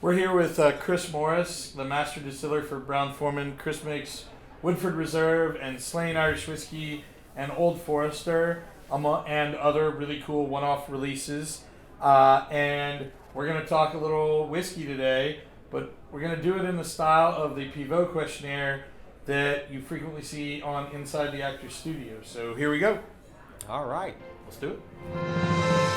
We're here with Chris Morris, the master distiller for Brown-Forman. Chris makes Woodford Reserve and Slane Irish Whiskey and Old Forester and other really cool one-off releases. And we're going to talk a little whiskey today, but we're going to do it in the style of the Pivot questionnaire that you frequently see on Inside the Actors Studio. So here we go. All right. Let's do it.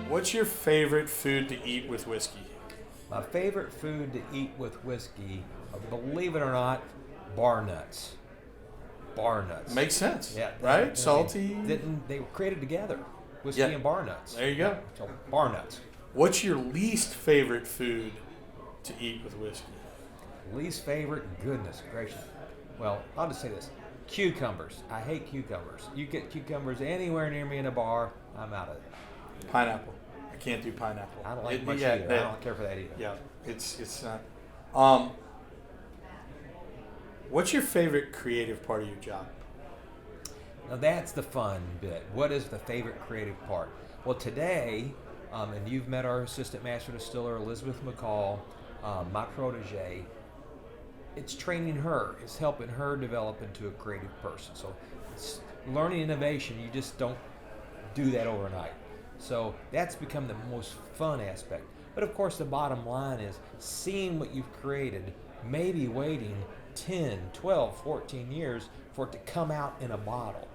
What's your favorite food to eat with whiskey? My favorite food to eat with whiskey, believe it or not, bar nuts. Bar nuts. Makes sense. Yeah. Right? Salty. They were created together. Whiskey Yeah. and bar nuts. There you go. So bar nuts. What's your least favorite food to eat with whiskey? Least favorite, goodness gracious. Well, I'll just say this. Cucumbers. I hate cucumbers. You get cucumbers anywhere near me in a bar, I'm out of it. Pineapple. I can't do pineapple. I don't like It- much yeah, either. that- I don't care for that either. Yeah, it's not. What's your favorite creative part of your job? Now that's the fun bit. What is the favorite creative part? Well, today, and you've met our assistant master distiller, Elizabeth McCall, my protege. It's training her. It's helping her develop into a creative person. So it's learning innovation. You just don't do that overnight. So that's become the most fun aspect. But of course, the bottom line is seeing what you've created, maybe waiting 10, 12, 14 years for it to come out in a bottle.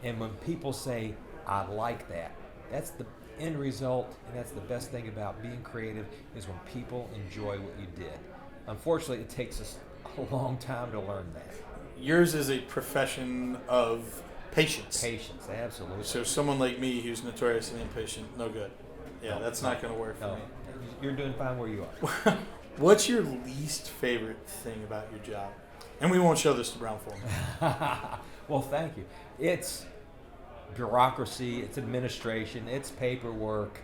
And when people say, I like that, that's the end result, and that's the best thing about being creative is when people enjoy what you did. Unfortunately, it takes us a long time to learn that. Yours is a profession of patience. Patience, absolutely. So someone like me who's notoriously impatient, no good. Yeah, that's not going to work for No, me. you're doing fine where you are. What's your least favorite thing about your job? And we won't show this to Brown-Forman. Well, thank you. It's bureaucracy, it's administration, it's paperwork,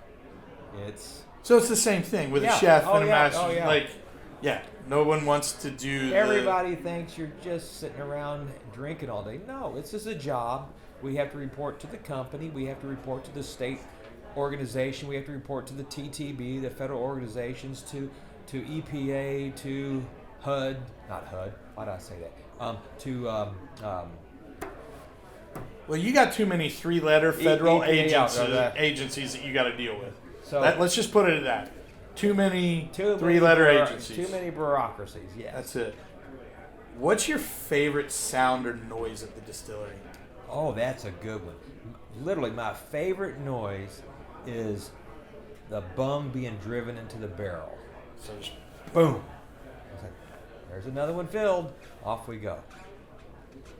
it's So it's the same thing with a Yeah. chef Oh, and a yeah. master. Oh, yeah. Like, yeah, no one wants to do everybody thinks you're just sitting around drinking all day. No, it's just a job. We have to report to the company, we have to report to the state organization, we have to report to the TTB, the federal organizations, to EPA, to HUD, not HUD, why did I say that? Well, you got too many three-letter federal EPA, agencies that you got to deal with. So Let's just put it at that. Too many too three-letter many agencies. Too many bureaucracies, yes. That's it. What's your favorite sound or noise at the distillery? Oh, that's a good one. Literally, my favorite noise is the bung being driven into the barrel. So just Boom. It's like, there's another one filled. Off we go.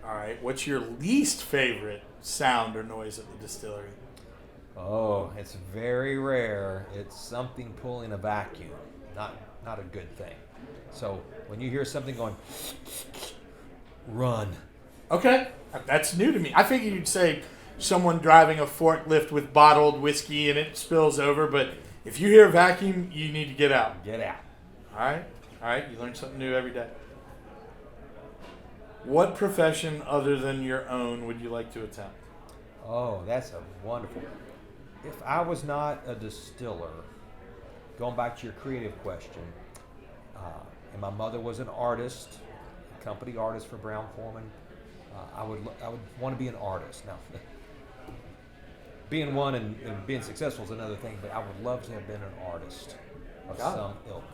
all right. What's your least favorite sound or noise at the distillery? Oh, it's very rare. It's something pulling a vacuum. Not a good thing. So when you hear something going, run. Okay, that's new to me. I figured you'd say someone driving a forklift with bottled whiskey and it spills over, but if you hear a vacuum, you need to get out. Get out. All right. You learn something new every day. What profession other than your own would you like to attempt? Oh, that's a wonderful. If I was not a distiller, going back to your creative question, and my mother was an artist, a company artist for Brown-Forman, I would want to be an artist. Now, being one and being successful is another thing, but I would love to have been an artist of Got it. some ilk.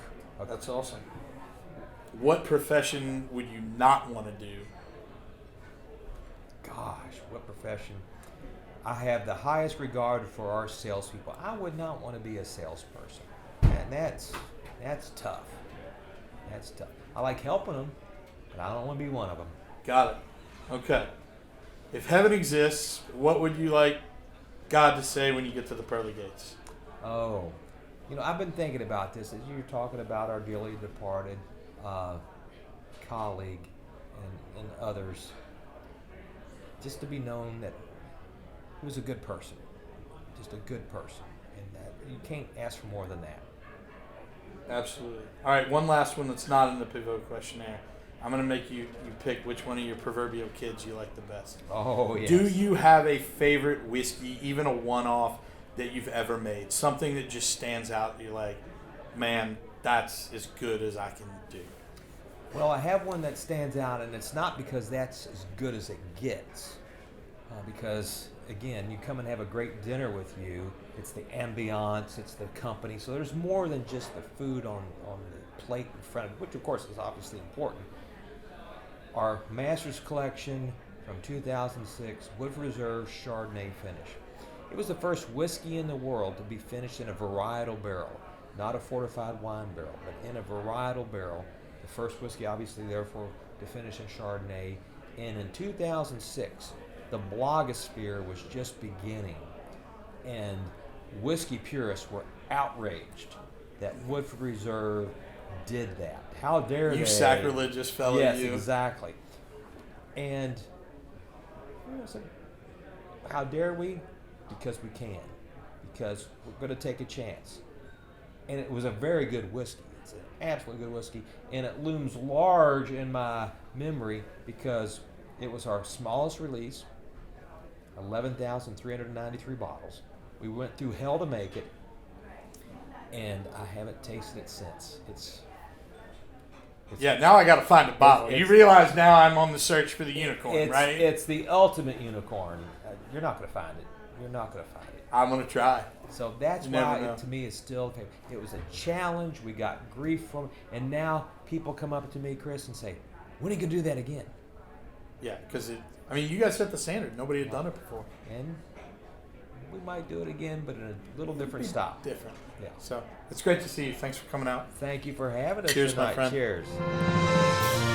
Okay. That's awesome. What profession would you not want to do? Gosh, what profession? I have the highest regard for our salespeople. I would not want to be a salesperson, and that's tough. That's tough. I like helping them, but I don't want to be one of them. Got it. Okay. If heaven exists, what would you like God to say when you get to the pearly gates? Oh, I've been thinking about this as you were talking about our dearly departed colleague and others. Just to be known that he was a good person, just a good person, and that you can't ask for more than that. Absolutely. All right, one last one that's not in the Pivot questionnaire. I'm gonna make you pick which one of your proverbial kids you like the best. Oh, yes. Do you have a favorite whiskey, even a one-off, that you've ever made? Something that just stands out. You're like, man, that's as good as I can do. Well, I have one that stands out, and it's not because that's as good as it gets. Because, again, you come and have a great dinner with you. It's the ambiance, it's the company. So there's more than just the food on the plate in front of you, which, of course, is obviously important. Our Masters Collection from 2006 Woodford Reserve Chardonnay finish. It was the first whiskey in the world to be finished in a varietal barrel, not a fortified wine barrel, but in a varietal barrel. The first whiskey, obviously, therefore, to finish in Chardonnay. And in 2006, the blogosphere was just beginning, and whiskey purists were outraged that Woodford Reserve did that. How dare they? You sacrilegious fellow, yes, you. exactly. And I said, how dare we? Because we can. Because we're going to take a chance. And it was a very good whiskey. It's an absolutely good whiskey. And it looms large in my memory because it was our smallest release, 11,393 bottles. We went through hell to make it, and I haven't tasted it since. Yeah, now I got to find a bottle. You realize now I'm on the search for the unicorn, right? It's the ultimate unicorn. You're not going to find it. You're not going to find it. I'm going to try. So that's You never why know. it, to me, is still a favorite. It was a challenge. We got grief from it. And now people come up to me, Chris, and say, when are you going to do that again? Yeah, because you guys set the standard. Nobody had done it before. And we might do it again, but in a little different style. Different. Yeah. So it's great to see you. Thanks for coming out. Thank you for having us Cheers, my tonight. friend. Cheers.